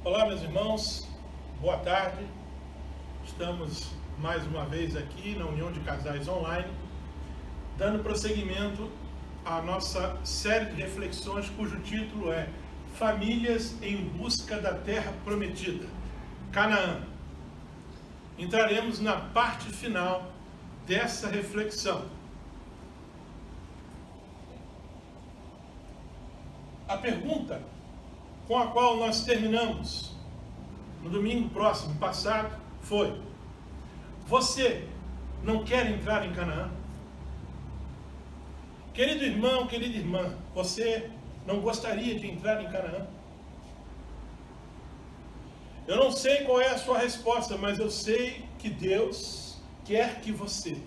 Olá, meus irmãos, boa tarde. Estamos mais uma vez aqui na União de Casais Online, dando prosseguimento à nossa série de reflexões, cujo título é Famílias em Busca da Terra Prometida, Canaã. Entraremos na parte final dessa reflexão. A pergunta com a qual nós terminamos no domingo passado foi: você não quer entrar em Canaã? Querido irmão, querida irmã, você não gostaria de entrar em Canaã? Eu não sei qual é a sua resposta, mas eu sei que Deus quer que você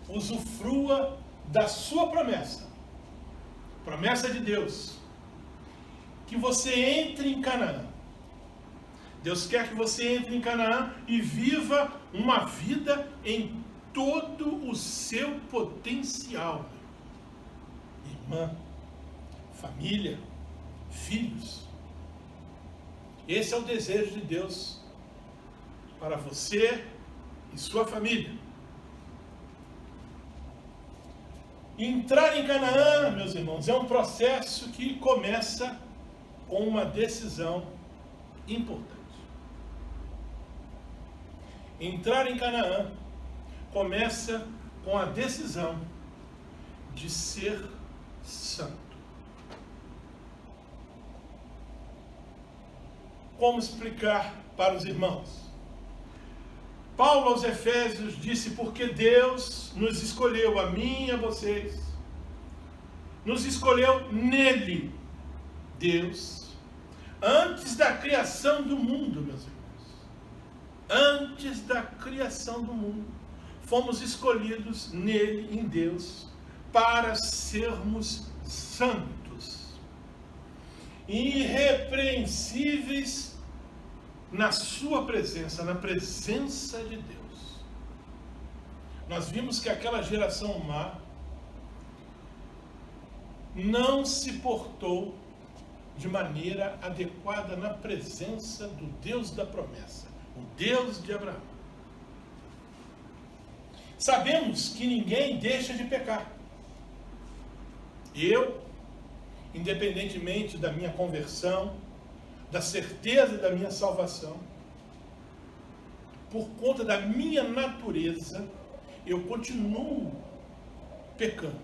usufrua da sua promessa de Deus, que você entre em Canaã. Deus quer que você entre em Canaã e viva uma vida em todo o seu potencial. Irmã, família, filhos. Esse é o desejo de Deus para você e sua família. Entrar em Canaã, meus irmãos, é um processo que começa com uma decisão importante. Entrar em Canaã começa com a decisão de ser santo. Como explicar para os irmãos? Paulo aos Efésios disse: porque Deus nos escolheu, a mim e a vocês, nos escolheu nele, Deus, antes da criação do mundo, meus irmãos. Antes da criação do mundo, fomos escolhidos nele, em Deus, para sermos santos, irrepreensíveis na sua presença, na presença de Deus. Nós vimos que aquela geração má não se portou de maneira adequada na presença do Deus da promessa, o Deus de Abraão. Sabemos que ninguém deixa de pecar. Eu, independentemente da minha conversão, da certeza da minha salvação, por conta da minha natureza, eu continuo pecando.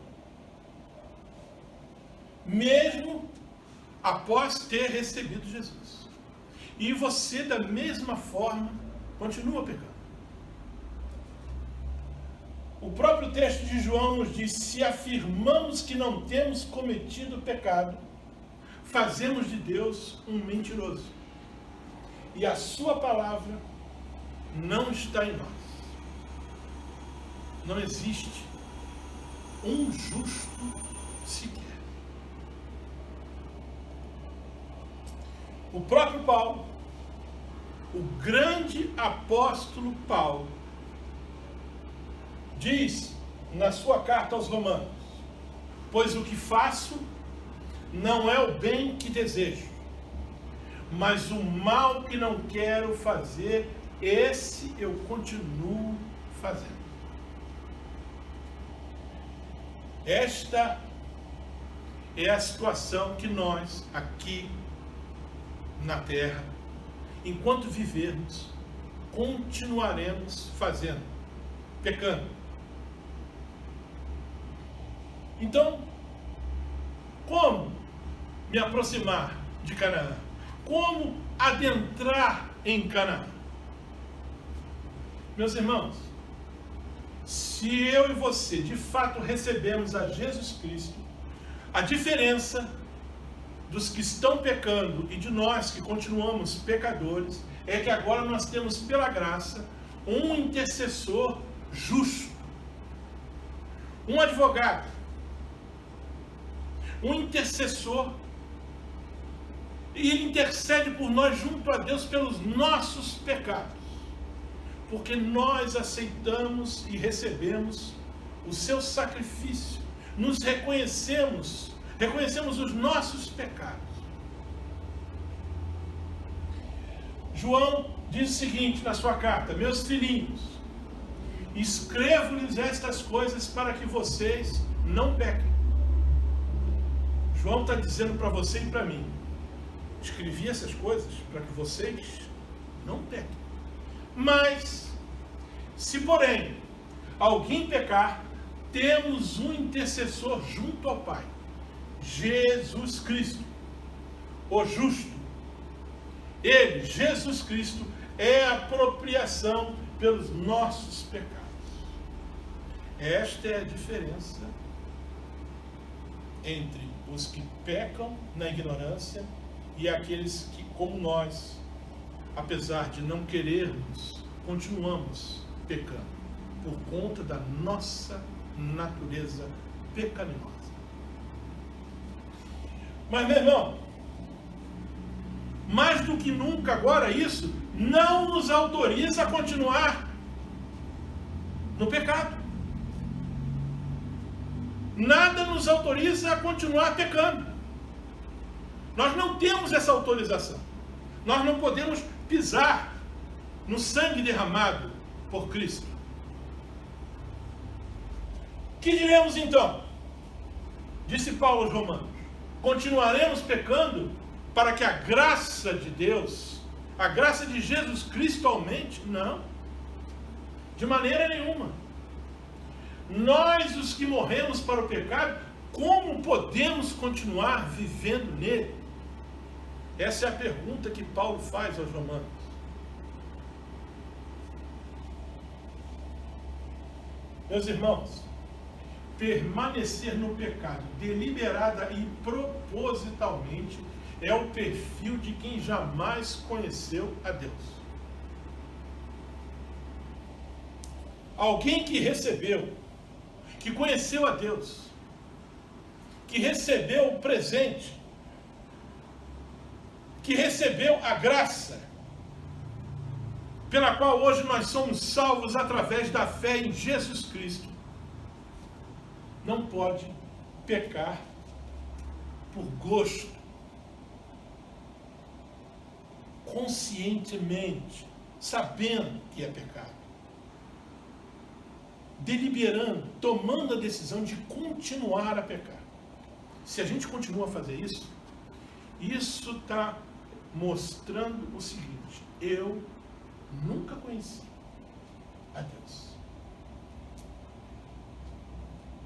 Mesmo após ter recebido Jesus. E você, da mesma forma, continua pecando. O próprio texto de João nos diz: se afirmamos que não temos cometido pecado, fazemos de Deus um mentiroso, e a sua palavra não está em nós. Não existe um justo sequer. O próprio Paulo, o grande apóstolo Paulo, diz na sua carta aos Romanos: pois o que faço não é o bem que desejo, mas o mal que não quero fazer, esse eu continuo fazendo. Esta é a situação que nós, aqui na terra, enquanto vivermos, continuaremos fazendo, pecando. Então, como me aproximar de Canaã? Como adentrar em Canaã? Meus irmãos, se eu e você de fato recebemos a Jesus Cristo, a diferença dos que estão pecando e de nós que continuamos pecadores é que agora nós temos, pela graça, um intercessor justo, um advogado, um intercessor, e ele intercede por nós junto a Deus pelos nossos pecados, porque nós aceitamos e recebemos o seu sacrifício, nos reconhecemos os nossos pecados. João diz o seguinte na sua carta: meus filhinhos, escrevo-lhes estas coisas para que vocês não pequem. João está dizendo para você e para mim: escrevi essas coisas para que vocês não pequem. Mas, se porém alguém pecar, temos um intercessor junto ao Pai, Jesus Cristo, o justo. Ele, Jesus Cristo, é a apropriação pelos nossos pecados. Esta é a diferença entre os que pecam na ignorância e aqueles que, como nós, apesar de não querermos, continuamos pecando por conta da nossa natureza pecaminosa. Mas, meu irmão, mais do que nunca agora isso não nos autoriza a continuar no pecado. Nada nos autoriza a continuar pecando. Nós não temos essa autorização. Nós não podemos pisar no sangue derramado por Cristo. Que diremos então? Disse Paulo aos Romanos: continuaremos pecando para que a graça de Deus, a graça de Jesus Cristo aumente? Não, de maneira nenhuma. Nós, os que morremos para o pecado, como podemos continuar vivendo nele? Essa é a pergunta que Paulo faz aos Romanos. Meus irmãos, permanecer no pecado deliberada e propositalmente é o perfil de quem jamais conheceu a Deus. Alguém que recebeu, que conheceu a Deus, que recebeu o presente, que recebeu a graça, pela qual hoje nós somos salvos através da fé em Jesus Cristo, não pode pecar por gosto, conscientemente, sabendo que é pecado, deliberando, tomando a decisão de continuar a pecar. Se a gente continua a fazer isso, isso está mostrando o seguinte: eu nunca conheci a Deus.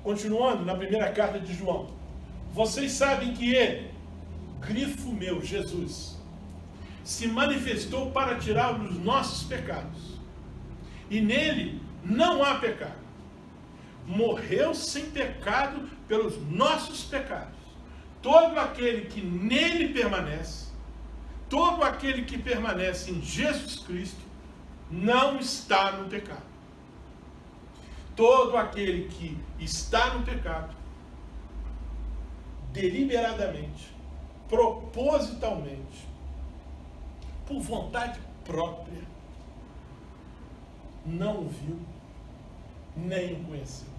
Continuando na primeira carta de João: vocês sabem que ele, grifo meu, Jesus, se manifestou para tirar os nossos pecados, e nele não há pecado. Morreu sem pecado pelos nossos pecados. Todo aquele que nele permanece, todo aquele que permanece em Jesus Cristo, não está no pecado. Todo aquele que está no pecado, deliberadamente, propositalmente, por vontade própria, não o viu, nem o conheceu.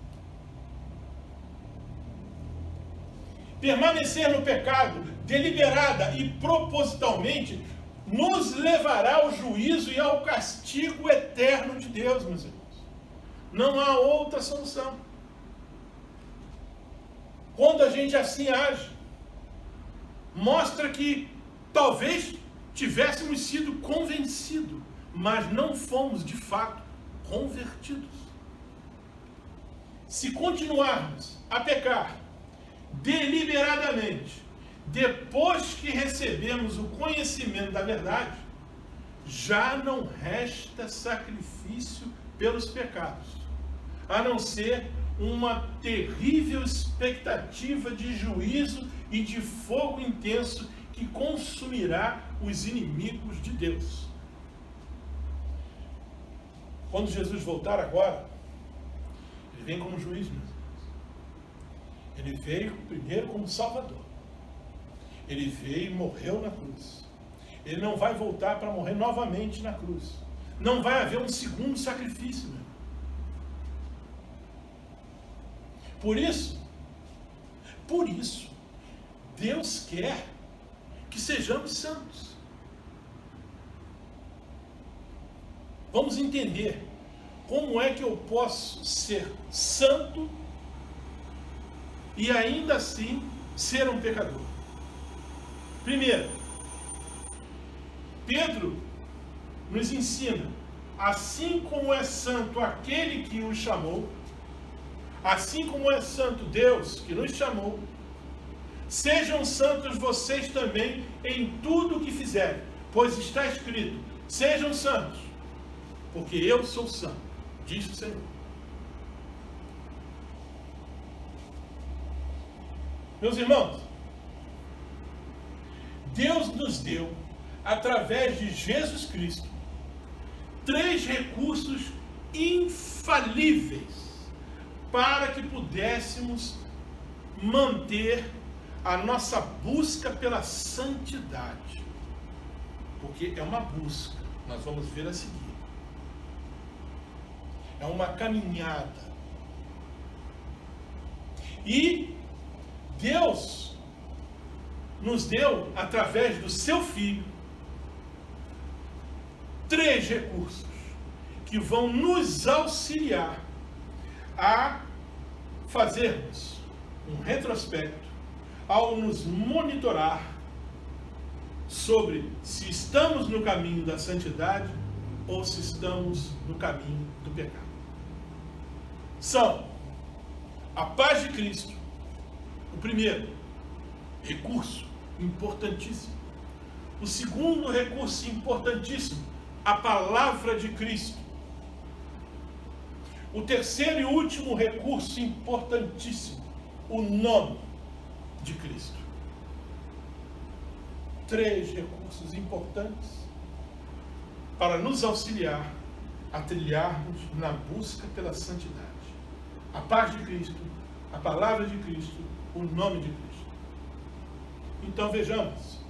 Permanecer no pecado, deliberada e propositalmente, nos levará ao juízo e ao castigo eterno de Deus, meus irmãos. Não há outra solução. Quando a gente assim age, mostra que talvez tivéssemos sido convencidos, mas não fomos de fato convertidos. Se continuarmos a pecar deliberadamente, depois que recebemos o conhecimento da verdade, já não resta sacrifício pelos pecados, a não ser uma terrível expectativa de juízo e de fogo intenso que consumirá os inimigos de Deus. Quando Jesus voltar agora, ele vem como juiz, meus irmãos. Ele veio primeiro como Salvador. Ele veio e morreu na cruz. Ele não vai voltar para morrer novamente na cruz. Não vai haver um segundo sacrifício, meu irmão. Por isso, Deus quer que sejamos santos. Vamos entender como é que eu posso ser santo e ainda assim ser um pecador. Primeiro, Pedro nos ensina, assim como é santo aquele que o chamou, assim como é santo Deus que nos chamou, sejam santos vocês também em tudo o que fizerem, pois está escrito, sejam santos, porque eu sou santo, diz o Senhor. Meus irmãos, Deus nos deu, através de Jesus Cristo, 3 recursos infalíveis para que pudéssemos manter a nossa busca pela santidade. Porque é uma busca, nós vamos ver a seguir. É uma caminhada. E Deus nos deu, através do seu Filho, 3 recursos que vão nos auxiliar a fazermos um retrospecto, ao nos monitorar sobre se estamos no caminho da santidade ou se estamos no caminho do pecado. São a paz de Cristo, o primeiro recurso importantíssimo. O segundo recurso importantíssimo, a palavra de Cristo. O terceiro e último recurso importantíssimo, o nome de Cristo. 3 recursos importantes para nos auxiliar a trilharmos na busca pela santidade. A paz de Cristo, a palavra de Cristo, o nome de Cristo. Então vejamos.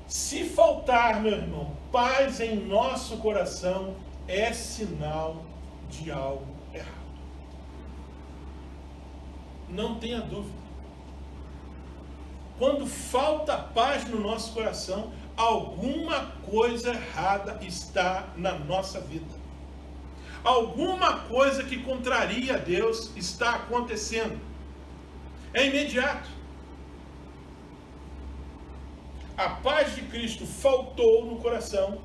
Se faltar, meu irmão, paz em nosso coração, é sinal de algo errado. Não tenha dúvida. Quando falta paz no nosso coração, alguma coisa errada está na nossa vida. Alguma coisa que contraria a Deus está acontecendo. É imediato. A paz de Cristo faltou no coração,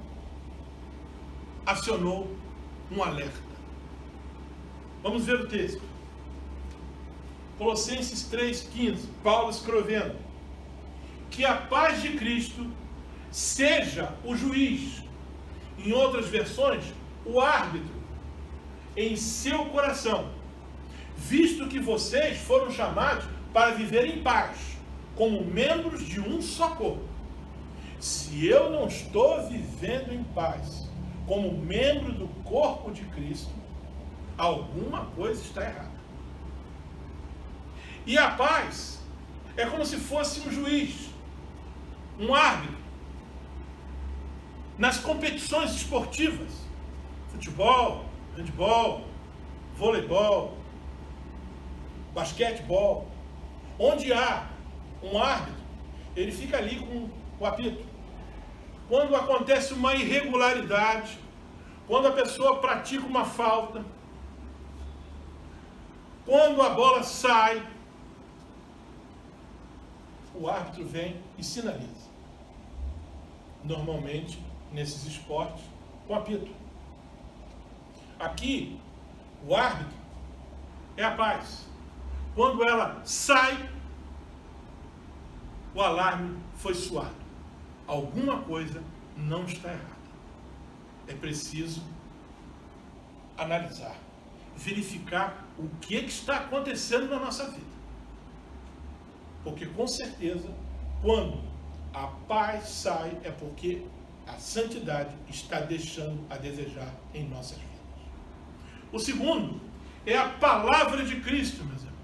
acionou um alerta. Vamos ver o texto. Colossenses 3,15, Paulo escrevendo: que a paz de Cristo seja o juiz, em outras versões, o árbitro, em seu coração, visto que vocês foram chamados para viver em paz, como membros de um só corpo. Se eu não estou vivendo em paz, como membro do corpo de Cristo, alguma coisa está errada. E a paz é como se fosse um juiz, um árbitro, nas competições esportivas, futebol, handebol, voleibol, basquetebol, onde há um árbitro, ele fica ali com o apito. Quando acontece uma irregularidade, quando a pessoa pratica uma falta, quando a bola sai, o árbitro vem e sinaliza. Normalmente, nesses esportes, com apito. Aqui, o árbitro é a paz. Quando ela sai, o alarme foi soado. Alguma coisa não está errada. É preciso analisar, verificar o que está acontecendo na nossa vida. Porque com certeza, quando a paz sai, é porque a santidade está deixando a desejar em nossas vidas. O segundo é a palavra de Cristo, meus irmãos.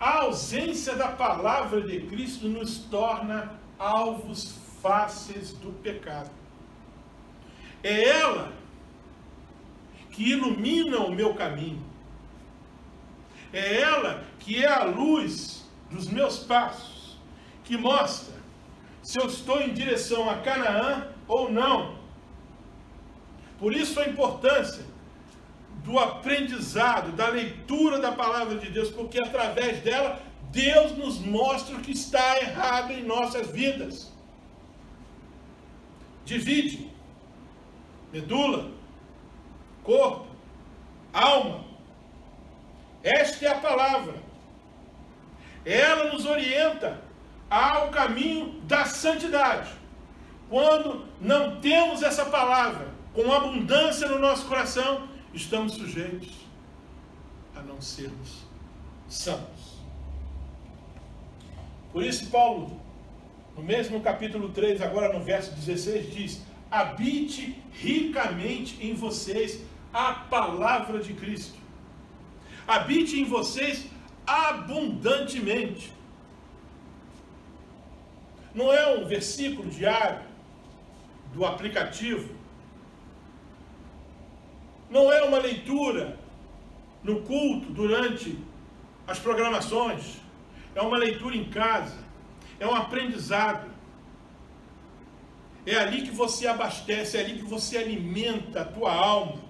A ausência da palavra de Cristo nos torna alvos fáceis do pecado. É ela que ilumina o meu caminho. É ela que é a luz dos meus passos, que mostra se eu estou em direção a Canaã ou não. Por isso a importância do aprendizado, da leitura da palavra de Deus, porque através dela, Deus nos mostra o que está errado em nossas vidas. Divide medula, corpo, alma. Esta é a palavra. Ela nos orienta ao caminho da santidade. Quando não temos essa palavra com abundância no nosso coração, estamos sujeitos a não sermos santos. Por isso Paulo, no mesmo capítulo 3, agora no verso 16, diz: habite ricamente em vocês a palavra de Cristo. Habite em vocês abundantemente. Não é um versículo diário do aplicativo. Não é uma leitura no culto durante as programações. É uma leitura em casa. É um aprendizado. É ali que você abastece, é ali que você alimenta a tua alma.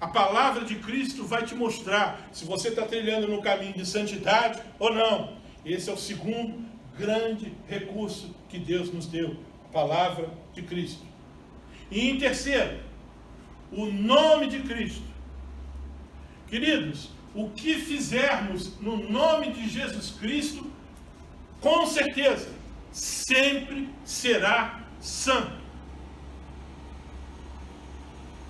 A palavra de Cristo vai te mostrar se você está trilhando no caminho de santidade ou não. Esse é o segundo grande recurso que Deus nos deu, a palavra de Cristo. E em terceiro, o nome de Cristo. Queridos, o que fizermos no nome de Jesus Cristo, com certeza, sempre será santo.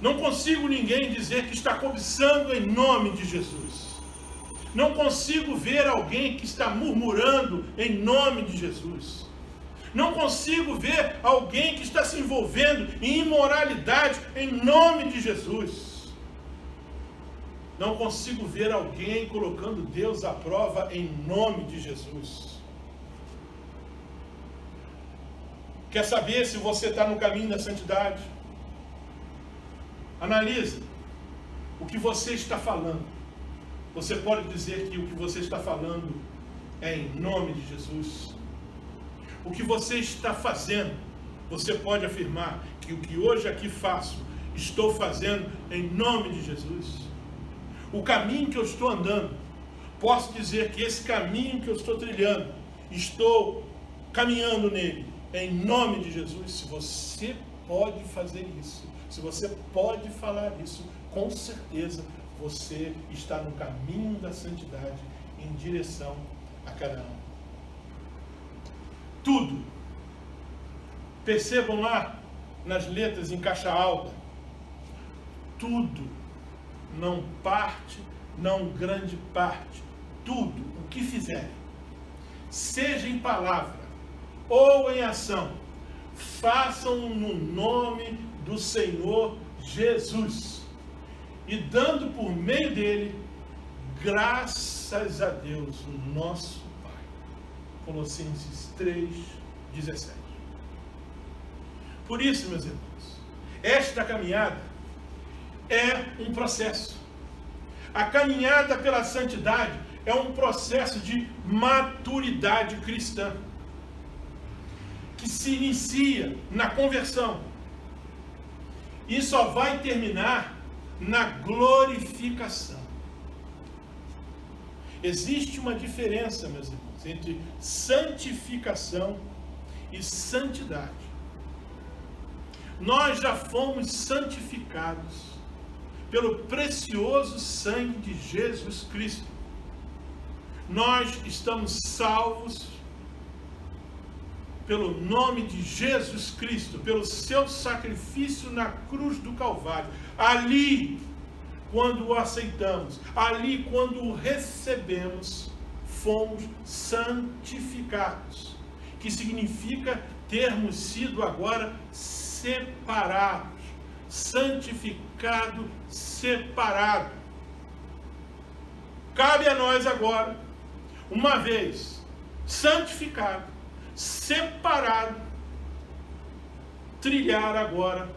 Não consigo ninguém dizer que está cobiçando em nome de Jesus. Não consigo ver alguém que está murmurando em nome de Jesus. Não consigo ver alguém que está se envolvendo em imoralidade em nome de Jesus. Não consigo ver alguém colocando Deus à prova em nome de Jesus. Quer saber se você está no caminho da santidade? Analisa o que você está falando. Você pode dizer que o que você está falando é em nome de Jesus. O que você está fazendo, você pode afirmar que o que hoje aqui faço, estou fazendo em nome de Jesus. O caminho que eu estou andando, posso dizer que esse caminho que eu estou trilhando, estou caminhando nele em nome de Jesus. Se você pode fazer isso, se você pode falar isso, com certeza você está no caminho da santidade em direção a Canaã. Tudo. Percebam lá nas letras em caixa alta. Tudo. Não parte, não grande parte. Tudo o que fizerem, seja em palavra ou em ação, façam no nome do Senhor Jesus, e dando por meio dele graças a Deus, o nosso Pai. Colossenses 3:17. Por isso, meus irmãos, esta caminhada é um processo. A caminhada pela santidade é um processo de maturidade cristã, que se inicia na conversão e só vai terminar na glorificação. Existe uma diferença, meus irmãos, entre santificação e santidade. Nós já fomos santificados pelo precioso sangue de Jesus Cristo. Nós estamos salvos pelo nome de Jesus Cristo, pelo seu sacrifício na cruz do Calvário. Ali, quando o aceitamos, ali, quando o recebemos, fomos santificados, que significa termos sido agora separados, santificado, separado. Cabe a nós agora, uma vez santificado, separado, trilhar agora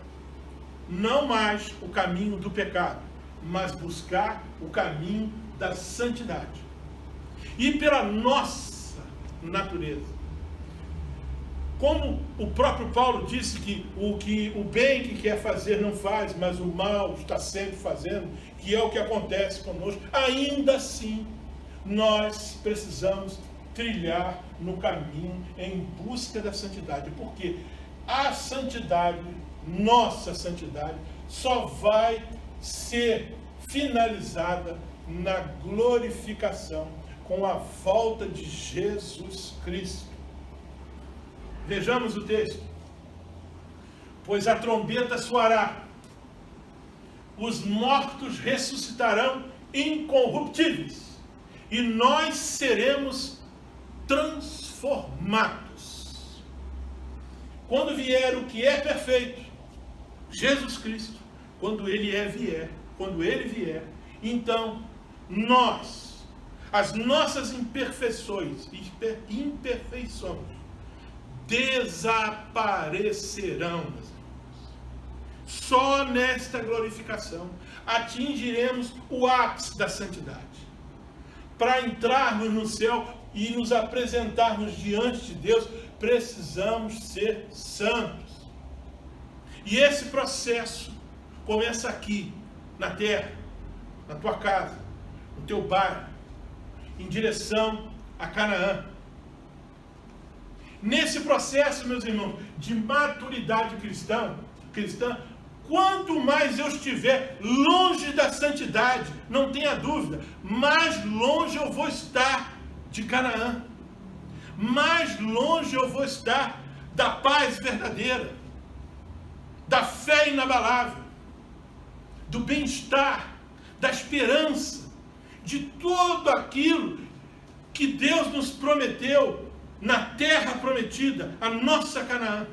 não mais o caminho do pecado, mas buscar o caminho da santidade. E pela nossa natureza, Como o próprio Paulo disse que o bem que quer fazer não faz, mas o mal está sempre fazendo, que é o que acontece conosco, ainda assim, nós precisamos trilhar no caminho em busca da santidade. Porque a santidade, nossa santidade, só vai ser finalizada na glorificação, com a volta de Jesus Cristo. Vejamos o texto. Pois a trombeta soará, os mortos ressuscitarão incorruptíveis, e nós seremos transformados. Quando vier o que é perfeito, Jesus Cristo, quando ele vier, então nós, as nossas imperfeições, desaparecerão, meus irmãos. Só nesta glorificação atingiremos o ápice da santidade. Para entrarmos no céu e nos apresentarmos diante de Deus, precisamos ser santos. E esse processo começa aqui, na terra, na tua casa, no teu bairro, em direção a Canaã. Nesse processo, meus irmãos, de maturidade cristã, quanto mais eu estiver longe da santidade, não tenha dúvida, mais longe eu vou estar de Canaã, mais longe eu vou estar da paz verdadeira, da fé inabalável, do bem-estar, da esperança, de tudo aquilo que Deus nos prometeu na terra prometida, a nossa Canaã.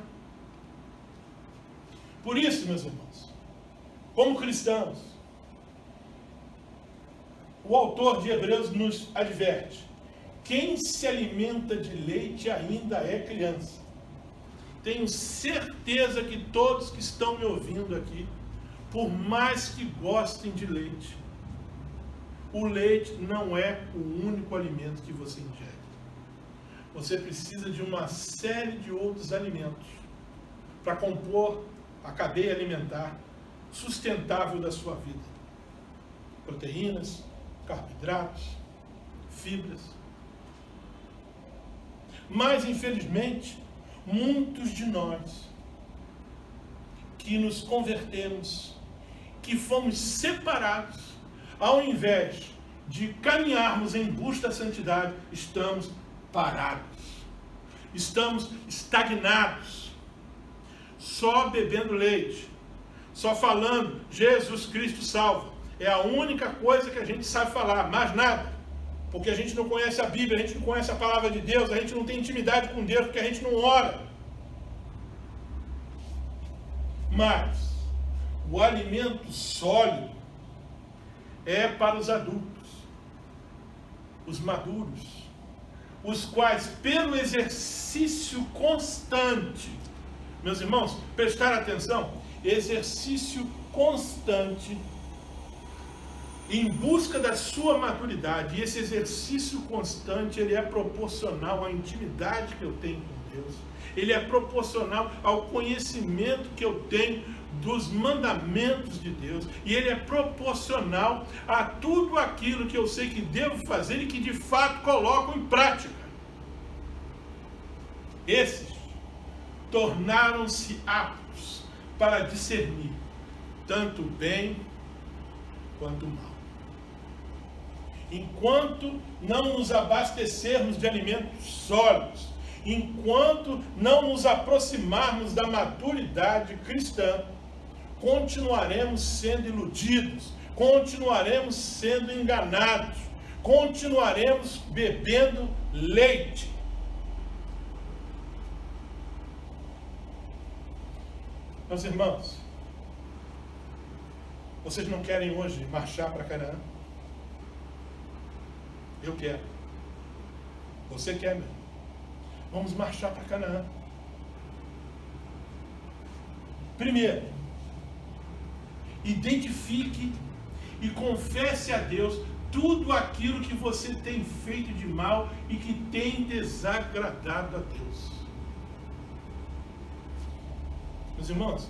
Por isso, meus irmãos, como cristãos, o autor de Hebreus nos adverte: quem se alimenta de leite ainda é criança. Tenho certeza que todos que estão me ouvindo aqui, por mais que gostem de leite, o leite não é o único alimento que você ingere. Você precisa de uma série de outros alimentos para compor a cadeia alimentar sustentável da sua vida. Proteínas, carboidratos, fibras. Mas, infelizmente, muitos de nós que nos convertemos, que fomos separados, ao invés de caminharmos em busca da santidade, estamos parados, estamos estagnados, só bebendo leite, só falando Jesus Cristo salva. É a única coisa que a gente sabe falar, mais nada, porque a gente não conhece a Bíblia, a gente não conhece a palavra de Deus, a gente não tem intimidade com Deus, porque a gente não ora. Mas o alimento sólido é para os adultos, os maduros, os quais, pelo exercício constante, meus irmãos, prestar atenção, exercício constante, em busca da sua maturidade, e esse exercício constante, ele é proporcional à intimidade que eu tenho com Deus, ele é proporcional ao conhecimento que eu tenho dos mandamentos de Deus, e ele é proporcional a tudo aquilo que eu sei que devo fazer e que de fato coloco em prática. Esses tornaram-se aptos para discernir tanto o bem quanto o mal. Enquanto não nos abastecermos de alimentos sólidos, enquanto não nos aproximarmos da maturidade cristã, continuaremos sendo iludidos, continuaremos sendo enganados, continuaremos bebendo leite. Meus irmãos, vocês não querem hoje marchar para Canaã? Eu quero. Você quer, meu? Vamos marchar para Canaã. Primeiro, identifique e confesse a Deus tudo aquilo que você tem feito de mal e que tem desagradado a Deus. Meus irmãos,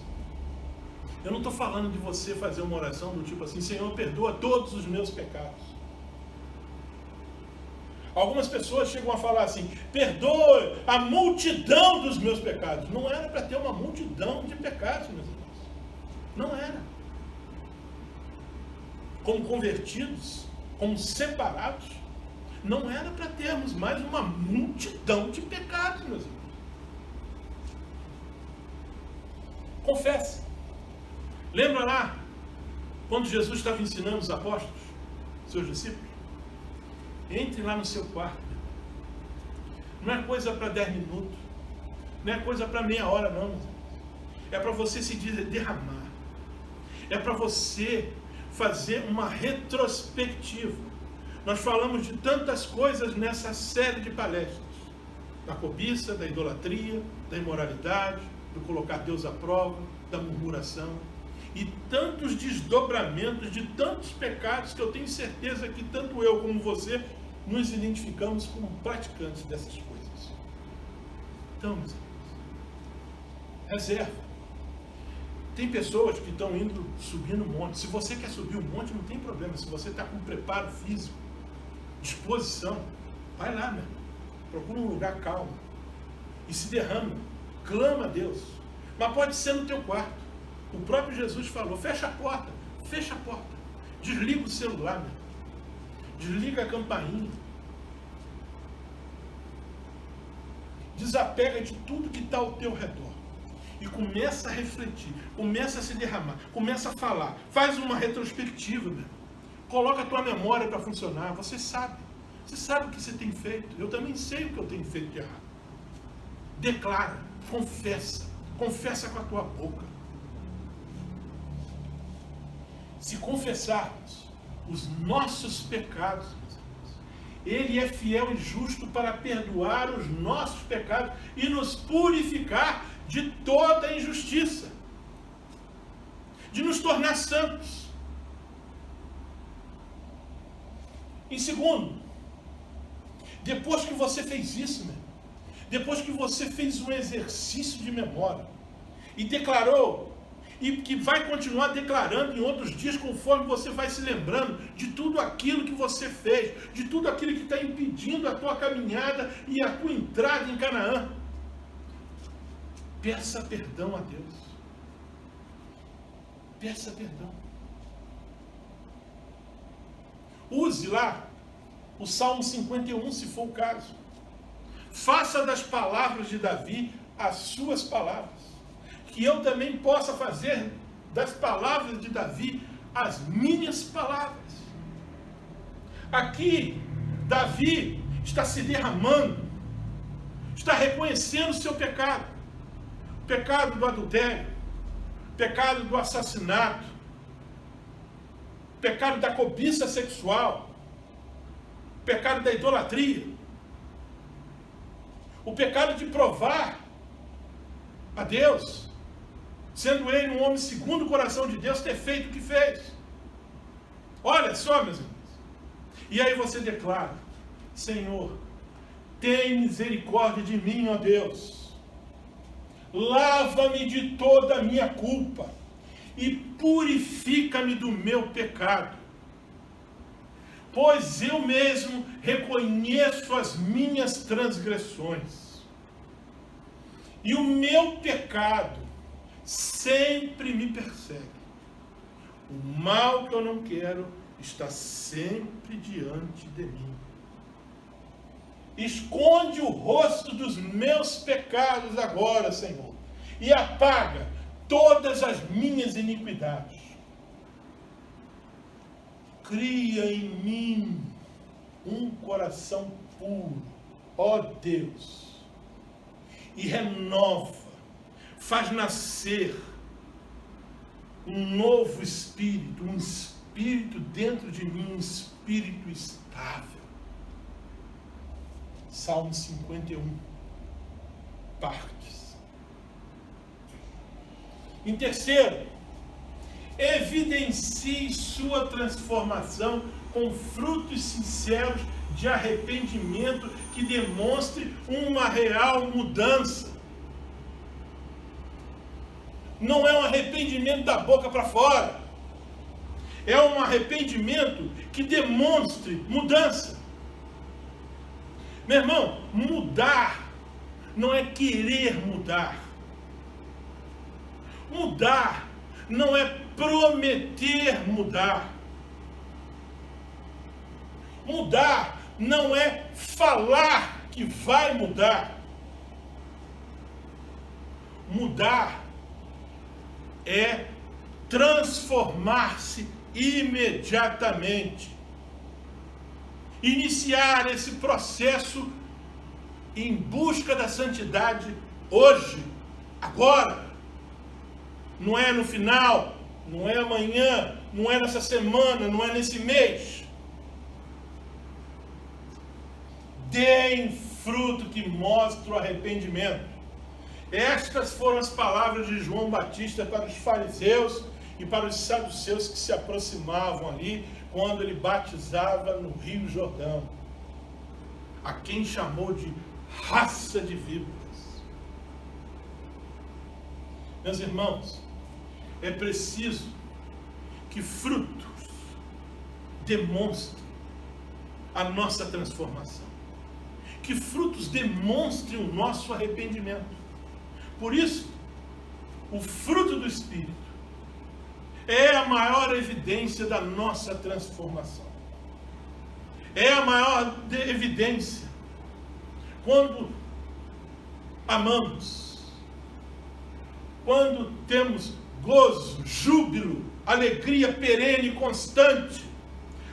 eu não estou falando de você fazer uma oração do tipo assim, Senhor, perdoa todos os meus pecados. Algumas pessoas chegam a falar assim, perdoa a multidão dos meus pecados. Não era para ter uma multidão de pecados, meus irmãos. Não era. Como convertidos, como separados, não era para termos mais uma multidão de pecados, meus irmãos. Confesse. Lembra lá, quando Jesus estava ensinando os apóstolos, seus discípulos? Entre lá no seu quarto. Não é coisa para 10 minutos. Não é coisa para meia hora, não, meus irmãos. É para você se derramar. É para você fazer uma retrospectiva. Nós falamos de tantas coisas nessa série de palestras. Da cobiça, da idolatria, da imoralidade, do colocar Deus à prova, da murmuração. E tantos desdobramentos de tantos pecados que eu tenho certeza que tanto eu como você nos identificamos como praticantes dessas coisas. Então, meus irmãos, reserva. Tem pessoas que estão indo subir no monte. Se você quer subir o monte, não tem problema. Se você está com preparo físico, disposição, vai lá, meu irmão. Procura um lugar calmo e se derrama. Clama a Deus. Mas pode ser no teu quarto. O próprio Jesus falou, fecha a porta. Desliga o celular, meu irmão. Desliga a campainha. Desapega de tudo que está ao teu redor. E começa a refletir, começa a se derramar, começa a falar. Faz uma retrospectiva, meu irmão. Coloca a tua memória para funcionar. Você sabe o que você tem feito. Eu também sei o que eu tenho feito de errado. Declara, confessa com a tua boca. Se confessarmos os nossos pecados, meus irmãos, Ele é fiel e justo para perdoar os nossos pecados e nos purificar de toda injustiça, de nos tornar santos. Em segundo, depois que você fez isso, meu, depois que você fez um exercício de memória e declarou, e que vai continuar declarando em outros dias, conforme você vai se lembrando de tudo aquilo que você fez, de tudo aquilo que está impedindo a tua caminhada e a tua entrada em Canaã. Peça perdão a Deus. Peça perdão. Use lá o Salmo 51, se for o caso. Faça das palavras de Davi as suas palavras. Que eu também possa fazer das palavras de Davi as minhas palavras. Aqui, Davi está se derramando, está reconhecendo o seu pecado. O pecado do adultério, o pecado do assassinato, o pecado da cobiça sexual, o pecado da idolatria, o pecado de provar a Deus, sendo ele um homem segundo o coração de Deus, ter feito o que fez. Olha só, meus irmãos. E aí você declara, Senhor, tem misericórdia de mim, ó Deus. Lava-me de toda a minha culpa e purifica-me do meu pecado. Pois eu mesmo reconheço as minhas transgressões. E o meu pecado sempre me persegue. O mal que eu não quero está sempre diante de mim. Esconde o rosto dos meus pecados agora, Senhor, e apaga todas as minhas iniquidades. Cria em mim um coração puro, ó Deus, e renova, faz nascer um novo espírito, um espírito dentro de mim, um espírito estável. Salmo 51, partes. Em terceiro, evidencie sua transformação com frutos sinceros de arrependimento que demonstre uma real mudança. não é um arrependimento da boca para fora. É um arrependimento que demonstre mudança. Meu irmão, mudar não é querer mudar. Mudar não é prometer mudar. Mudar não é falar que vai mudar. Mudar é transformar-se imediatamente. Iniciar esse processo em busca da santidade hoje, agora. Não é no final, não é amanhã, não é nessa semana, não é nesse mês. Deem fruto que mostre o arrependimento. Estas foram as palavras de João Batista para os fariseus e para os saduceus que se aproximavam ali quando ele batizava no Rio Jordão, a quem chamou de raça de víboras. Meus irmãos, é preciso que frutos demonstrem a nossa transformação, que frutos demonstrem o nosso arrependimento. Por isso, o fruto do Espírito é a maior evidência da nossa transformação. É a maior evidência quando amamos, quando temos gozo, júbilo, alegria perene e constante,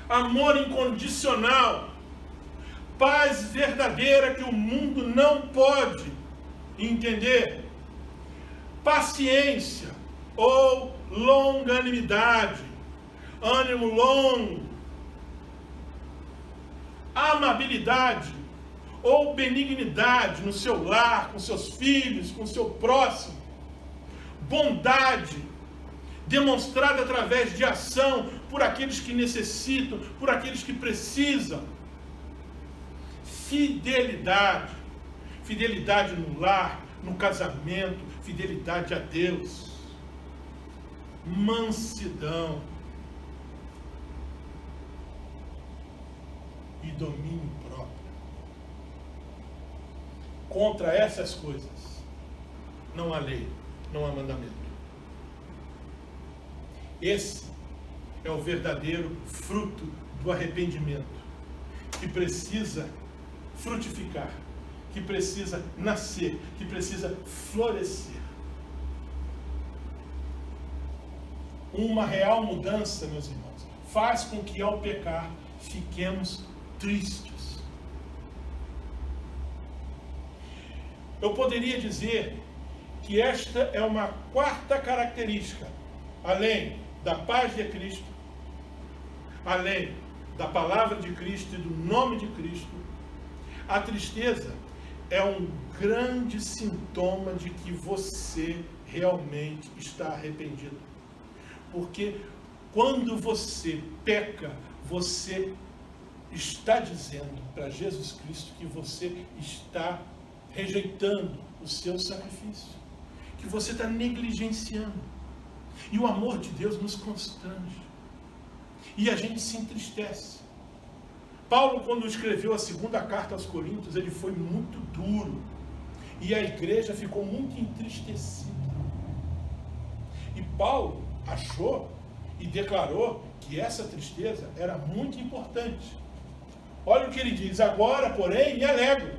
amor incondicional, paz verdadeira que o mundo não pode entender, paciência ou longanimidade, ânimo longo, amabilidade ou benignidade no seu lar, com seus filhos, com seu próximo, bondade demonstrada através de ação por aqueles que necessitam, por aqueles que precisam, fidelidade, fidelidade no lar, no casamento, fidelidade a Deus, mansidão e domínio próprio. Contra essas coisas não há lei, não há mandamento. Esse é o verdadeiro fruto do arrependimento, que precisa frutificar, que precisa nascer, que precisa florescer. Uma real mudança, meus irmãos, faz com que ao pecar fiquemos tristes. Eu poderia dizer que esta é uma quarta característica, além da paz de Cristo, além da palavra de Cristo e do nome de Cristo. A tristeza é um grande sintoma de que você realmente está arrependido. Porque quando você peca, você está dizendo para Jesus Cristo que você está rejeitando o seu sacrifício, que você está negligenciando. E o amor de Deus nos constrange. E a gente se entristece. Paulo, quando escreveu a segunda carta aos Coríntios, ele foi muito duro. E a igreja ficou muito entristecida. E Paulo achou e declarou que essa tristeza era muito importante. Olha o que ele diz: agora, porém, me alegro.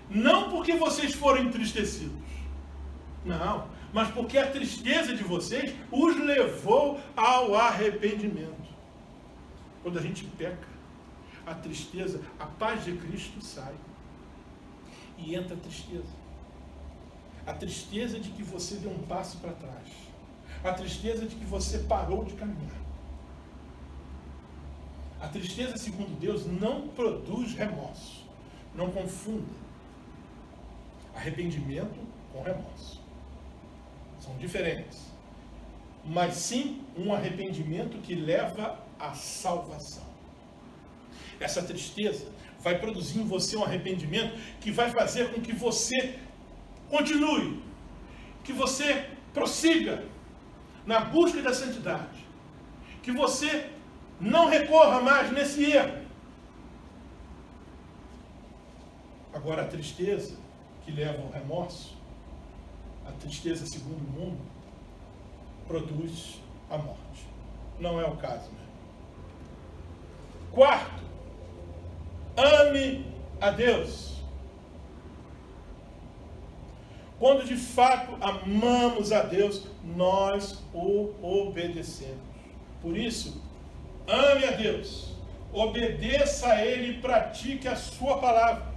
Não porque vocês foram entristecidos. Não. Mas porque a tristeza de vocês os levou ao arrependimento. Quando a gente peca, a tristeza, a paz de Cristo sai. E entra a tristeza. A tristeza de que você deu um passo para trás. A tristeza de que você parou de caminhar. A tristeza, segundo Deus, não produz remorso. Não confunda arrependimento com remorso. São diferentes. Mas sim um arrependimento que leva à salvação. Essa tristeza vai produzir em você um arrependimento que vai fazer com que você continue, que você prossiga na busca da santidade, que você não recorra mais nesse erro. Agora, a tristeza que leva ao remorso, a tristeza segundo o mundo, produz a morte. Não é o caso, né? Quarto, ame a Deus. Quando de fato amamos a Deus, nós o obedecemos. Por isso, ame a Deus, obedeça a Ele e pratique a sua palavra.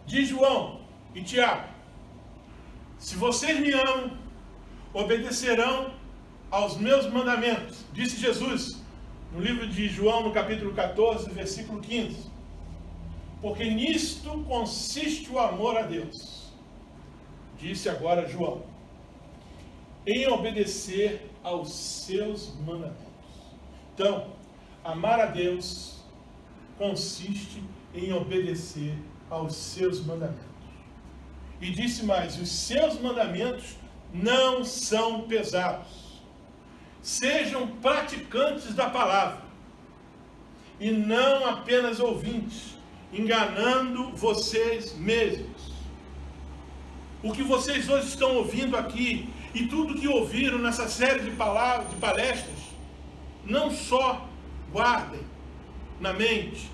Diz João e Tiago: se vocês me amam, obedecerão aos meus mandamentos. Disse Jesus no livro de João, no capítulo 14, versículo 15. Porque nisto consiste o amor a Deus. Disse agora João: em obedecer aos seus mandamentos. Então, amar a Deus consiste em obedecer aos seus mandamentos. E disse mais: os seus mandamentos não são pesados. Sejam praticantes da palavra, e não apenas ouvintes, enganando vocês mesmos. O que vocês hoje estão ouvindo aqui, e tudo que ouviram nessa série de palavras, de palestras, não só guardem na mente,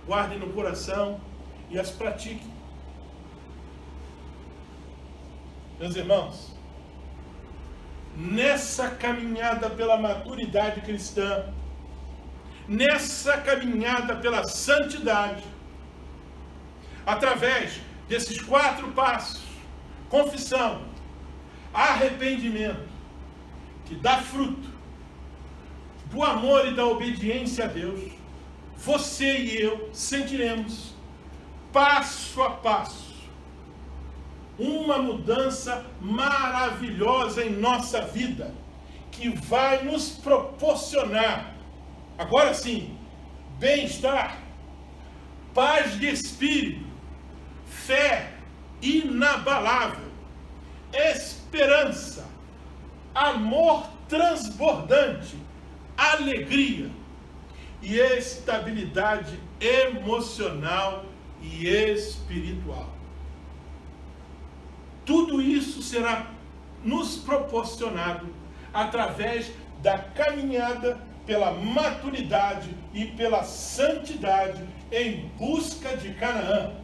guardem no coração e as pratiquem. Meus irmãos, nessa caminhada pela maturidade cristã, nessa caminhada pela santidade, através desses 4 passos: confissão, arrependimento, que dá fruto do amor e da obediência a Deus, você e eu sentiremos, passo a passo, uma mudança maravilhosa em nossa vida, que vai nos proporcionar, agora sim, bem-estar, paz de espírito, fé inabalável, esperança, amor transbordante, alegria e estabilidade emocional e espiritual. Tudo isso será nos proporcionado através da caminhada pela maturidade e pela santidade em busca de Canaã.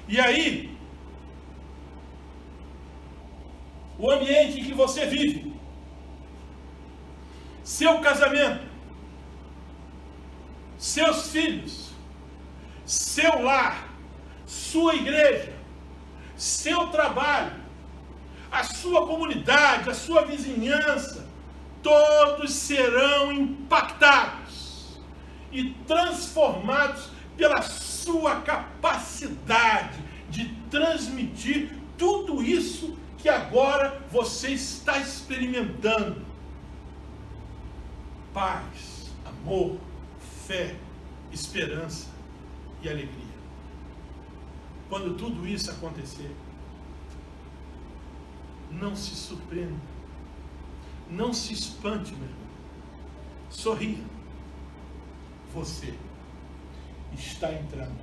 E aí, o ambiente em que você vive, seu casamento, seus filhos, seu lar, sua igreja, seu trabalho, a sua comunidade, a sua vizinhança, todos serão impactados e transformados pela sua capacidade de transmitir tudo isso que agora você está experimentando: paz, amor, fé, esperança e alegria. Quando tudo isso acontecer, não se surpreenda, não se espante, meu irmão. Sorria. Você está entrando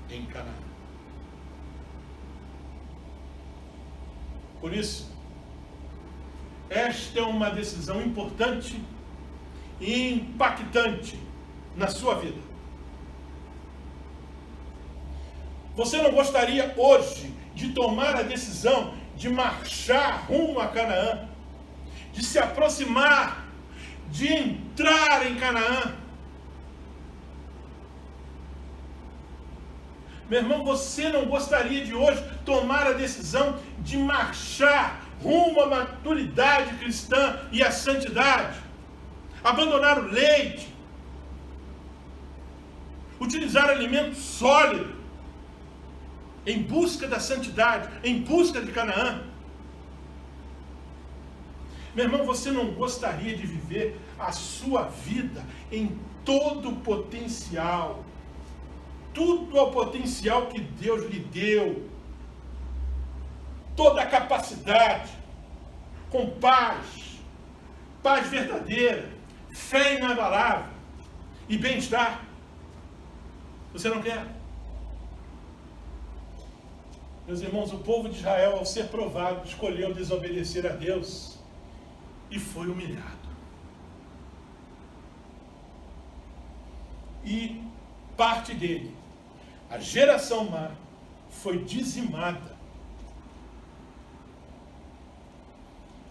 em Canaã. Por isso, esta é uma decisão importante e impactante na sua vida. Você não gostaria hoje de tomar a decisão de marchar rumo a Canaã, de se aproximar, de entrar em Canaã? Meu irmão, você não gostaria de hoje tomar a decisão de marchar rumo à maturidade cristã e à santidade? Abandonar o leite, utilizar alimento sólido, em busca da santidade, em busca de Canaã? Meu irmão, você não gostaria de viver a sua vida em todo o potencial tudo ao potencial que Deus lhe deu, toda a capacidade, com paz verdadeira, fé inabalável e bem-estar. Você não quer? Meus irmãos, o povo de Israel, ao ser provado, escolheu desobedecer a Deus e foi humilhado. E parte dele, a geração má, foi dizimada.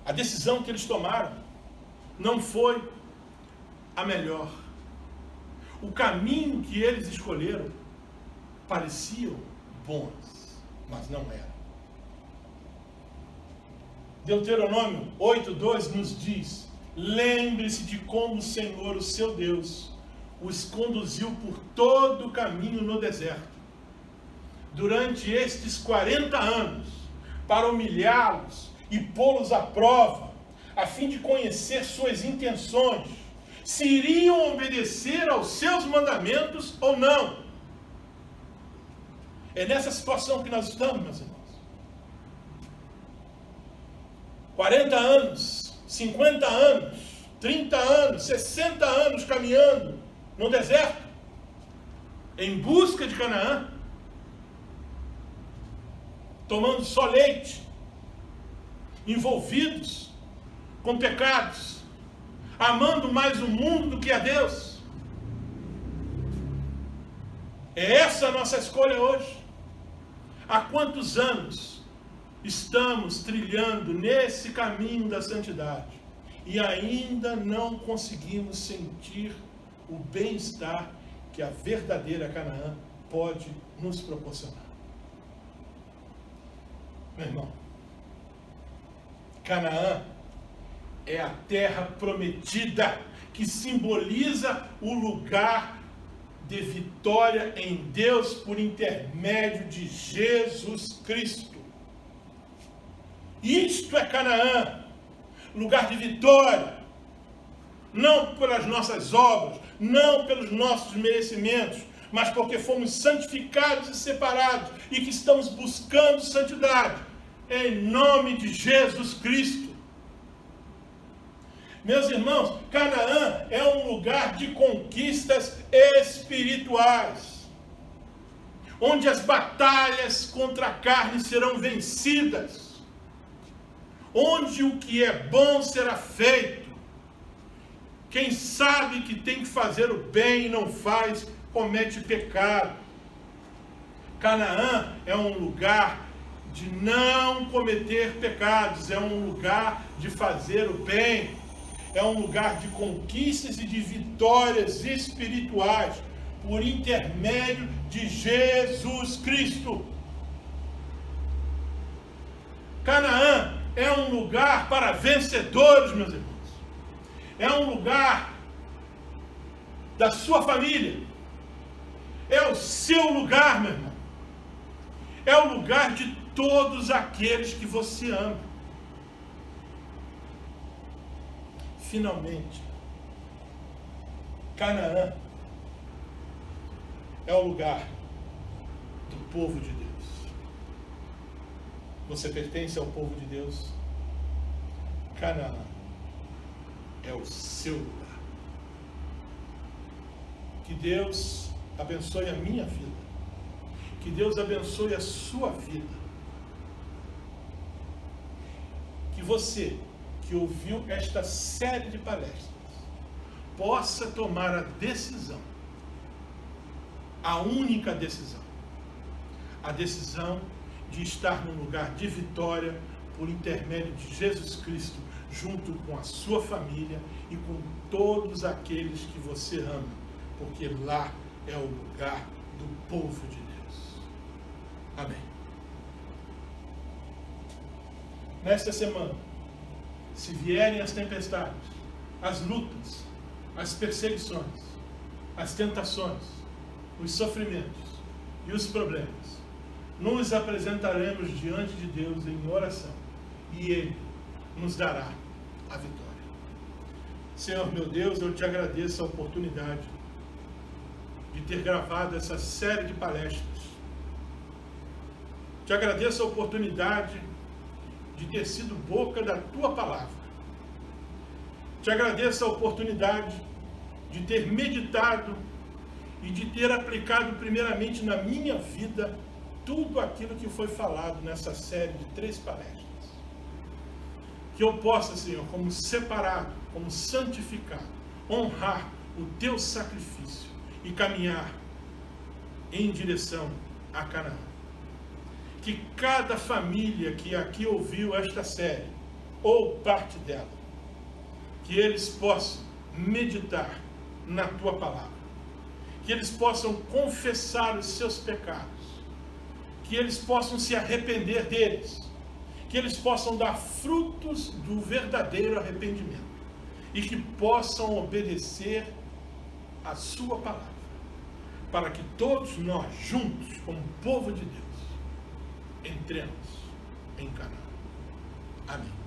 A decisão que eles tomaram não foi a melhor. O caminho que eles escolheram pareciam bons, mas não eram. Deuteronômio 8:2 nos diz: lembre-se de como o Senhor, o seu Deus, os conduziu por todo o caminho no deserto, durante estes 40 anos, para humilhá-los e pô-los à prova, a fim de conhecer suas intenções, se iriam obedecer aos seus mandamentos ou não. É nessa situação que nós estamos, meus irmãos. 40 anos, 50 anos, 30 anos, 60 anos caminhando no deserto, em busca de Canaã, tomando só leite, envolvidos com pecados, amando mais o mundo do que a Deus. É essa a nossa escolha hoje. Há quantos anos estamos trilhando nesse caminho da santidade e ainda não conseguimos sentir o bem-estar que a verdadeira Canaã pode nos proporcionar? Meu irmão, Canaã é a terra prometida, que simboliza o lugar de vitória em Deus por intermédio de Jesus Cristo. Isto é Canaã, lugar de vitória, não pelas nossas obras, não pelos nossos merecimentos, mas porque fomos santificados e separados e que estamos buscando santidade em nome de Jesus Cristo. Meus irmãos, Canaã é um lugar de conquistas espirituais, onde as batalhas contra a carne serão vencidas, onde o que é bom será feito. Quem sabe que tem que fazer o bem e não faz, comete pecado. Canaã é um lugar de não cometer pecados, é um lugar de fazer o bem, é um lugar de conquistas e de vitórias espirituais por intermédio de Jesus Cristo. Canaã é um lugar para vencedores, meus irmãos. É um lugar da sua família. É o seu lugar, meu irmão. É o lugar de todos aqueles que você ama. Finalmente, Canaã é o lugar do povo de Deus. Você pertence ao povo de Deus. Canaã é o seu lugar. Que Deus abençoe a minha vida. Que Deus abençoe a sua vida. Que você, que ouviu esta série de palestras, possa tomar a decisão, a única decisão, a decisão de estar num lugar de vitória por intermédio de Jesus Cristo, junto com a sua família e com todos aqueles que você ama, porque lá é o lugar do povo de Deus. Amém. Nesta semana, se vierem as tempestades, as lutas, as perseguições, as tentações, os sofrimentos e os problemas, nos apresentaremos diante de Deus em oração e Ele nos dará a vitória. Senhor meu Deus, eu te agradeço a oportunidade de ter gravado essa série de palestras. Te agradeço a oportunidade de ter sido boca da tua palavra. Te agradeço a oportunidade de ter meditado e de ter aplicado primeiramente na minha vida tudo aquilo que foi falado nessa série de 3 palestras. Que eu possa, Senhor, como separado, como santificado, honrar o teu sacrifício e caminhar em direção a Canaã. Que cada família que aqui ouviu esta série, ou parte dela, que eles possam meditar na tua palavra, que eles possam confessar os seus pecados, que eles possam se arrepender deles, que eles possam dar frutos do verdadeiro arrependimento e que possam obedecer a sua palavra, para que todos nós, juntos, como povo de Deus, entremos em Canaã. Amém.